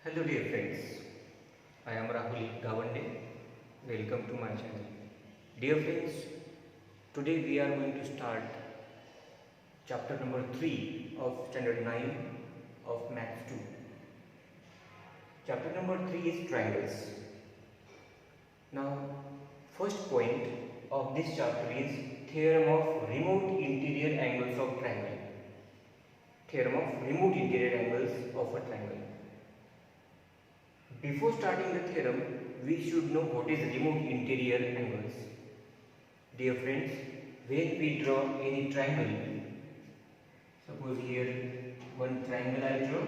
Hello dear friends, I am Rahul Gawande. Welcome to my channel. Dear friends, today we are going to start chapter number 3 of standard 9 of Maths 2. Chapter number 3 is triangles. Now, first point of this chapter is theorem of remote interior angles of triangle. Theorem of remote interior angles of a triangle. Before starting the theorem, we should know what is remote interior angles. Dear friends, when we draw any triangle, suppose here one triangle I draw,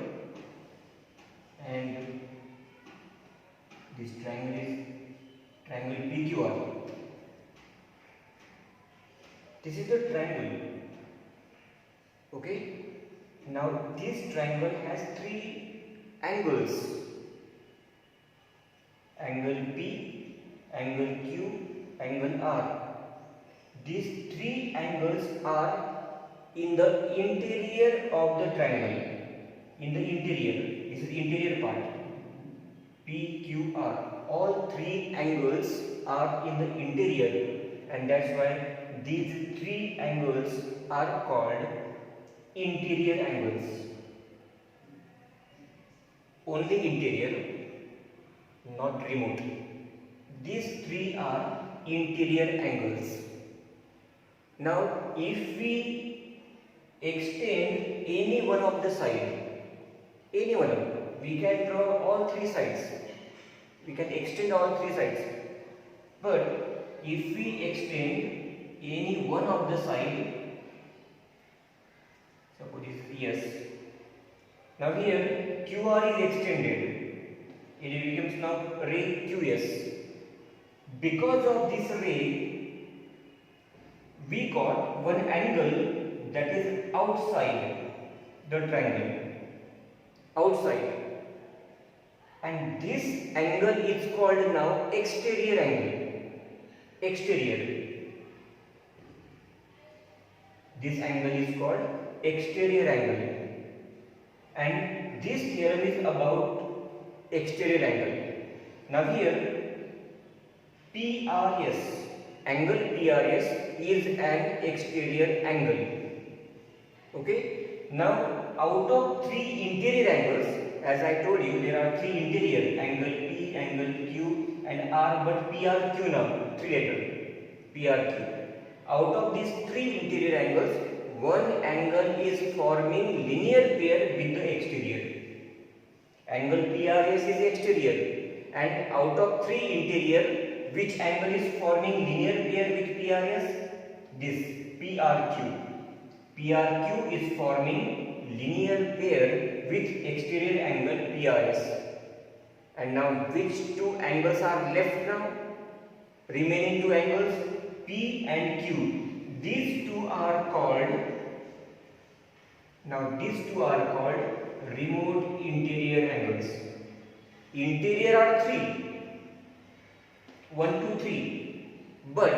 and this triangle is triangle PQR. This is the triangle. Okay. Now this triangle has three angles. Angle P, angle Q, angle R. These three angles are in the interior of the triangle. In the interior, this is the interior part. P, Q, R. All three angles are in the interior, and that's why these three angles are called interior angles. Only interior, not remote. These three are interior angles. Now, if we extend any one of the side, we can draw all three sides. We can extend all three sides. But if we extend any one of the side, suppose yes. Now here QR is extended. It becomes now ray QS. Because of this ray, we got one angle that is outside the triangle. Outside. And this angle is called now exterior angle. Exterior. This angle is called exterior angle. And this theorem is about exterior angle. Now here PRS, angle PRS is an exterior angle. Okay. Now out of three interior angles, as I told you, there are three interior, angle P, angle Q and R, but PRQ now, three letter, PRQ. Out of these three interior angles, one angle is forming linear pair with the exterior. Angle PRS is exterior, and out of three interior, which angle is forming linear pair with PRS? This PRQ. PRQ is forming linear pair with exterior angle PRS. And now which two angles are left now? Remaining two angles P and Q. These two are called remote interior angles. Interior are three, 1, 2, 3, but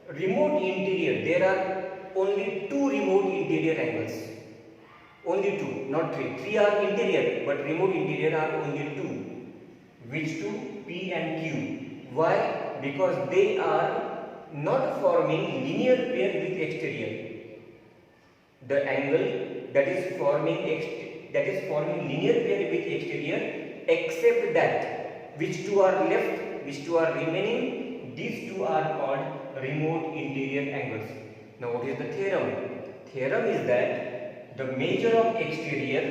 remote interior, there are only two remote interior angles. Only two, not three. Three are interior, but remote interior are only two. Which two? P and Q. Why? Because they are not forming linear pair with exterior. The angle that is forming linear pair with exterior, except that which two are left, which two are remaining, these two are called remote interior angles. Now what is the theorem? Theorem is that the measure of exterior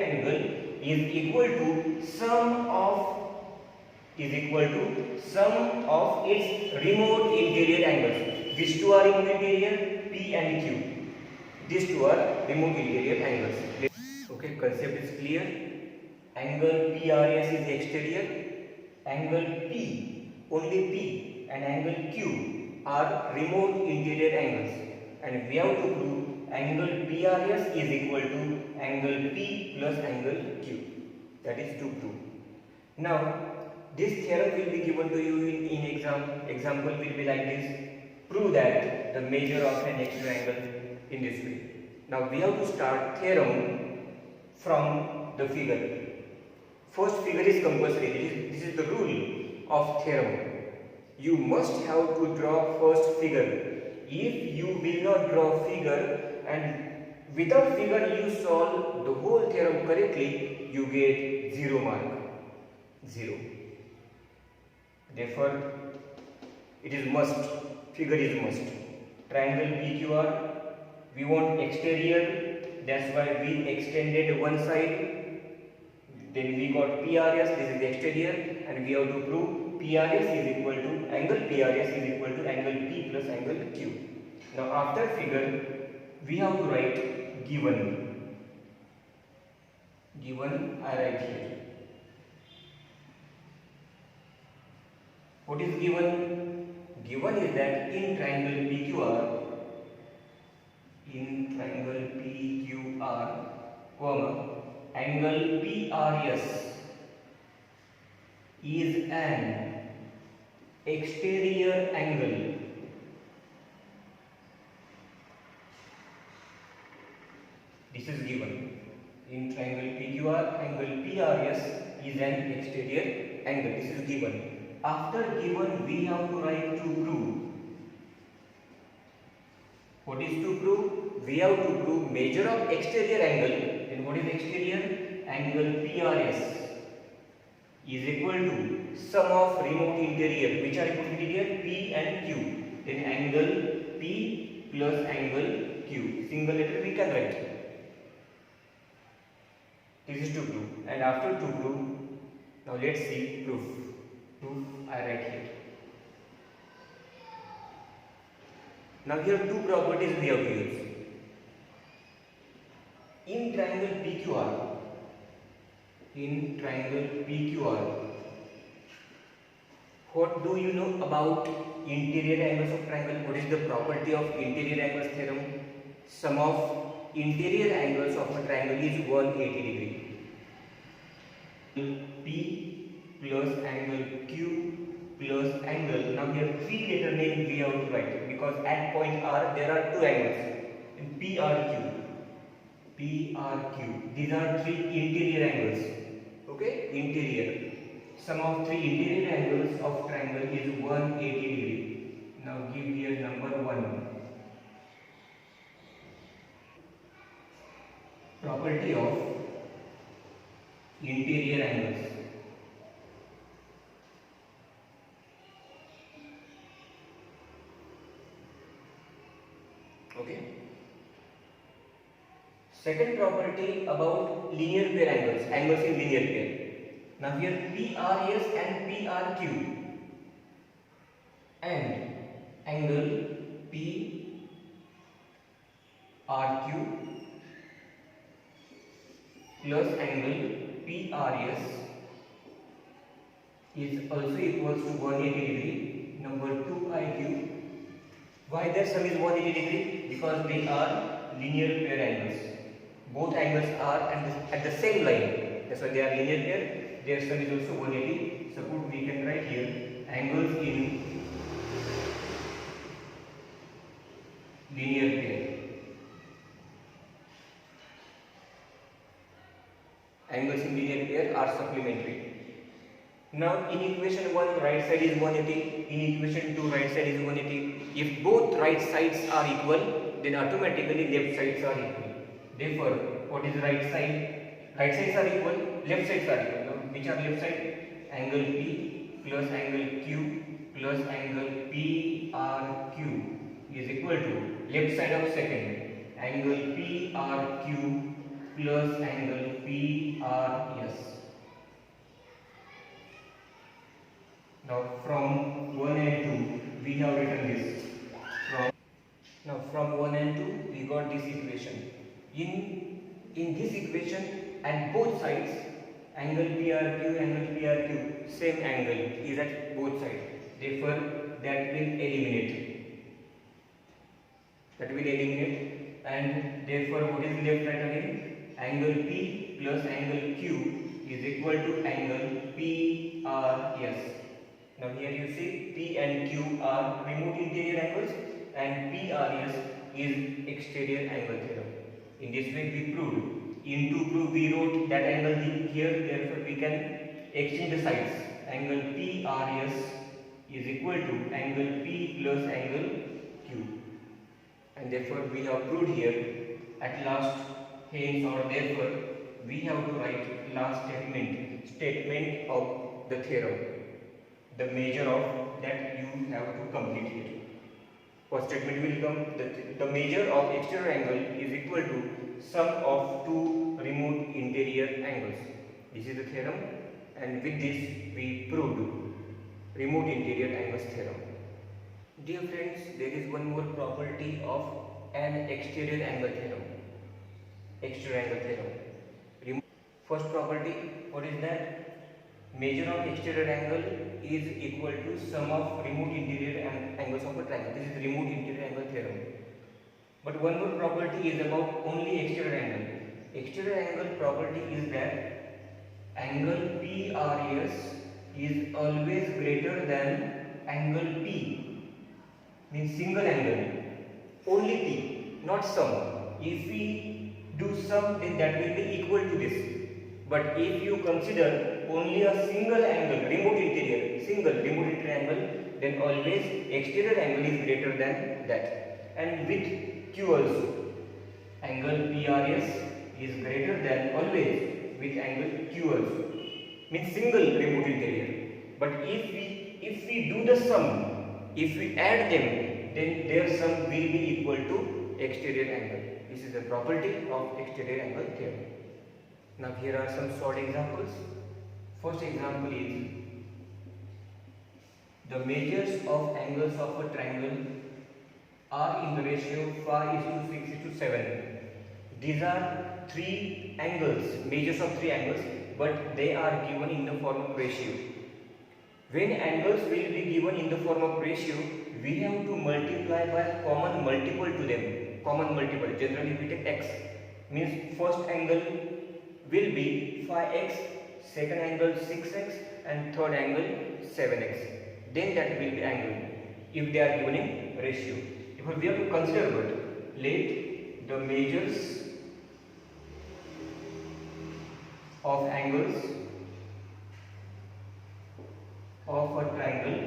angle is equal to sum of its remote interior angles. Which two are remote interior? P and Q. These two are remote interior angles. Okay, concept is clear. Angle PRS is exterior. Angle P, only P, and angle Q are remote interior angles. And we have to prove angle PRS is equal to angle P plus angle Q. That is to prove. Now, this theorem will be given to you in exam. Example will be like this. Prove that the measure of an exterior angle in this way. Now we have to start theorem. from the figure. First figure is compulsory. This is the rule of theorem. You must have to draw first figure. If you will not draw figure and without figure you solve the whole theorem correctly, you get 0 mark. 0. Therefore, it is must. Figure is must. Triangle PQR. We want exterior. That's why we extended one side. Then we got PRS. This is the exterior, and we have to prove PRS is equal to angle PRS is equal to angle P plus angle Q. Now after figure, we have to write given. Given I write here. What is given? Given is that in triangle PQR, angle PRS is an exterior angle this is given. In triangle PQR, angle PRS is an exterior angle. This is given. After given, we have to write to prove. What is to prove? We have to prove measure of exterior angle. Then what is exterior? Angle PRS is equal to sum of remote interior. Which are remote interior? P and Q. Then angle P plus angle Q. Single letter we can write. This is to prove. And after to prove, now let's see proof. Proof I write here. Now here two properties we have to use. In triangle PQR, what do you know about interior angles of triangle? What is the property of interior angles theorem? Sum of interior angles of a triangle is 180 degree. P plus angle Q plus angle. Now here three letter name we have to write because at point R there are two angles. In PRQ. These are three interior angles. Okay, interior. Sum of three interior angles of triangle is 180 degree. Now give here number 1. Property of interior angles. Okay. Second property about linear pair angles, angles in linear pair. Now here PRS and PRQ and angle PRQ plus angle PRS is also equals to 180 degree. Number 2 I give. Why their sum is 180 degree? Because they are linear pair angles. Both angles are at the same line. That's why they are linear pair. Their sum is also 180. Suppose we can write here angles in linear pair. Angles in linear pair are supplementary. Now in equation 1 right side is 180, in equation 2 right side is 180. If both right sides are equal, then automatically left sides are equal. Therefore, what is right side? Right sides are equal, left sides are equal. Now, which are left side? Angle P plus angle Q plus angle PRQ is equal to left side of second, angle PRQ plus angle PRS. Now from 1 and 2 we have written this. From 1 and 2 we got this equation. In this equation at both sides angle PRQ same angle is at both sides. Therefore that will eliminate. And therefore what is left right again? Angle P plus angle Q is equal to angle PRS. Now here you see P and Q are remote interior angles and PRS is exterior angle theorem. In this way we proved into proof we wrote that angle here, therefore we can exchange the sides. Angle PRS is equal to angle P plus angle Q, and therefore we have proved here at last, hence or therefore we have to write last statement of the theorem, the measure of that you have to complete here. First statement will come, the measure of exterior angle is equal to sum of two remote interior angles. This is the theorem, and with this we proved remote interior angles theorem. Dear friends, there is one more property of an exterior angle theorem. Exterior angle theorem. First property, what is that? Measure of exterior angle is equal to sum of remote interior angles of a triangle. This is the remote interior angle theorem. But one more property is about only exterior angle. Exterior angle property is that angle PRS is always greater than angle P, means single angle, only P, not sum. If we do sum, then that will be equal to this. But if you consider only a single angle, remote interior angle, then always exterior angle is greater than that. And with Q also, angle PRS is greater than always with angle Q also, means single remote interior. But if we do the sum, if we add them, then their sum will be equal to exterior angle. This is the property of exterior angle theorem. Now here are some short examples. First example is the measures of angles of a triangle are in the ratio 5:6:7. These are three angles, measures of three angles, but they are given in the form of ratio. When angles will be given in the form of ratio, we have to multiply by common multiple to them. Common multiple, generally we take x, means first angle will be 5x, second angle 6x, and third angle 7x. Then that will be angle if they are given in ratio. If we have to consider what? Let the measures of angles of a triangle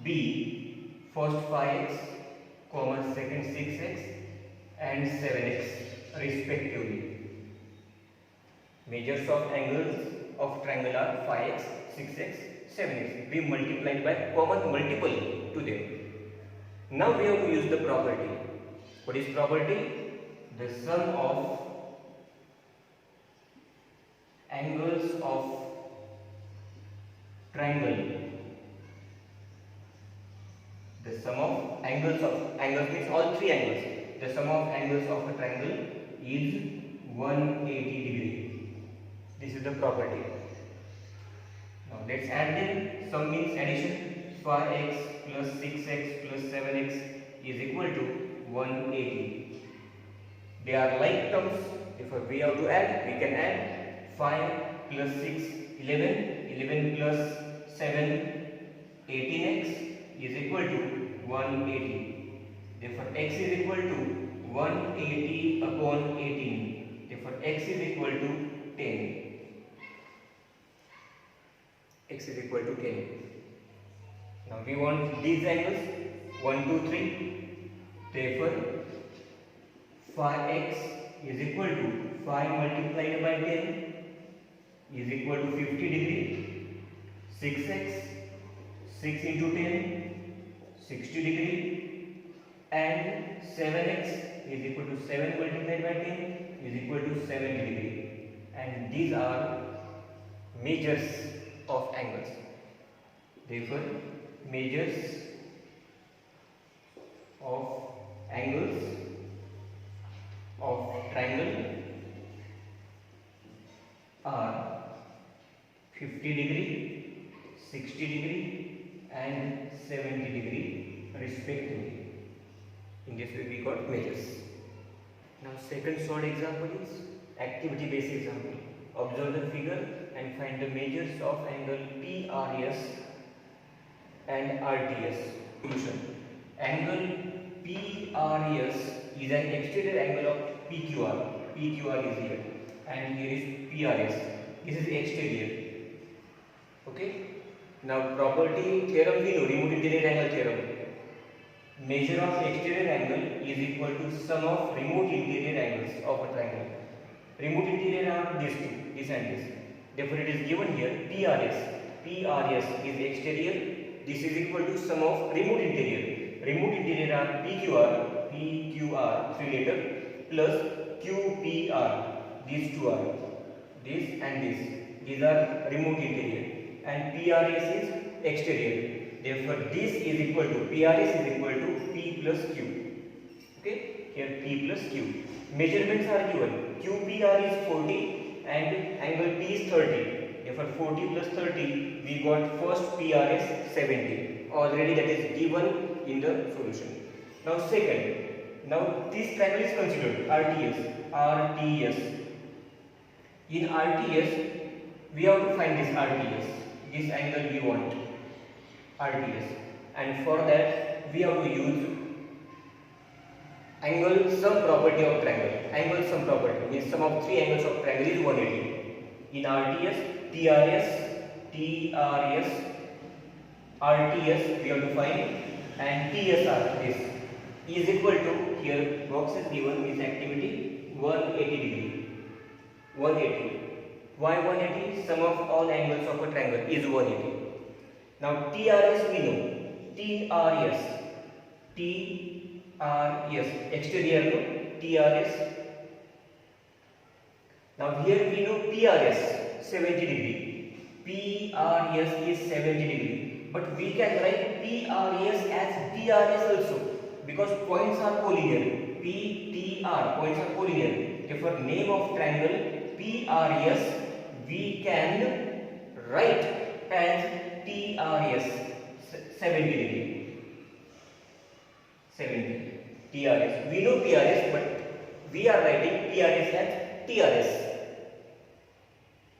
be first 5x, second 6x, and 7x respectively. Measures of angles of triangle are 5x, 6x, 7x. We multiplied by common multiple to them. Now we have to use the property. What is property? The sum of angles of triangle. The sum of angles means all three angles. The sum of angles of a triangle is 180 degree. This is the property. Now let's add them. Sum means addition. 5x plus 6x plus 7x is equal to 180. They are like terms. If we have to add, we can add 5 plus 6, 11. 11 plus 7, 18x is equal to 180. Therefore, x is equal to 180 upon 18. Therefore, x is equal to 10. X is equal to 10. Now we want these angles 1, 2, 3. Therefore, 5x is equal to 5 multiplied by 10 is equal to 50 degree. 6x, 6 into 10, 60 degree, and 7x is equal to 7 multiplied by 10 is equal to 70 degree. And these are measures of angles. Therefore, measures of angles of triangle are 50 degree, 60 degree, and 70 degree respectively. In this way we got measures. Now second short example is activity based example. Observe the figure and find the measures of angle PRS and RTS. Solution. Angle PRS is an exterior angle of PQR. PQR is here and here is PRS. This is exterior. Okay. Now property theorem we know, remote interior angle theorem. Measure of exterior angle is equal to sum of remote interior angles of a triangle. Remote interior are these two, this and this. Therefore it is given here PRS. PRS is exterior. This is equal to sum of remote interior. Remote interior are PQR 3 letter plus QPR. These two are this and this. These are remote interior and PRS is exterior. Therefore this is equal to PRS is equal to P plus Q. Okay, here P plus Q. Measurements are given. QPR is 40 and angle P is 30. Therefore 40 plus 30 we got first PRS 70. Already that is given in the solution. Now second. Now this triangle is considered RTS. In RTS we have to find this RTS. This angle we want. RTS, and for that we have to use angle sum property of triangle. Angle sum property means sum of three angles of triangle is 180. In RTS, RTS we have to find, and TSR this is equal to, here box is given, this activity 180 degree. 180. Why 180? Sum of all angles of a triangle is 180. Now TRS we know. TRS exterior no? TRS. Now here we know PRS 70 degree. PRS is 70 degree. But we can write PRS as TRS also because points are collinear. PTR points are collinear. Therefore name of triangle PRS we can write as TRS 70 degree. 70 TRS. We know PRS, but we are writing PRS as TRS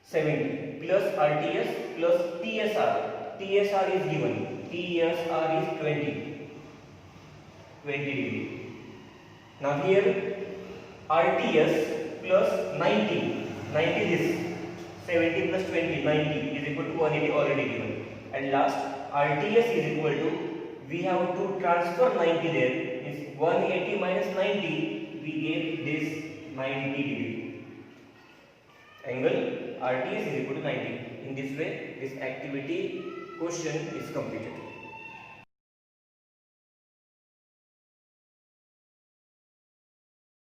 70 plus RTS plus TSR. TSR is given. TSR is 20 degree. Now here RTS plus 90. 90 is 70 plus 20, 90 is equal to 180 already given. And last, RTS is equal to, we have to transfer 90 there, is 180 minus 90, we get this 90 degree. Angle RTS is equal to 90. In this way, this activity question is completed.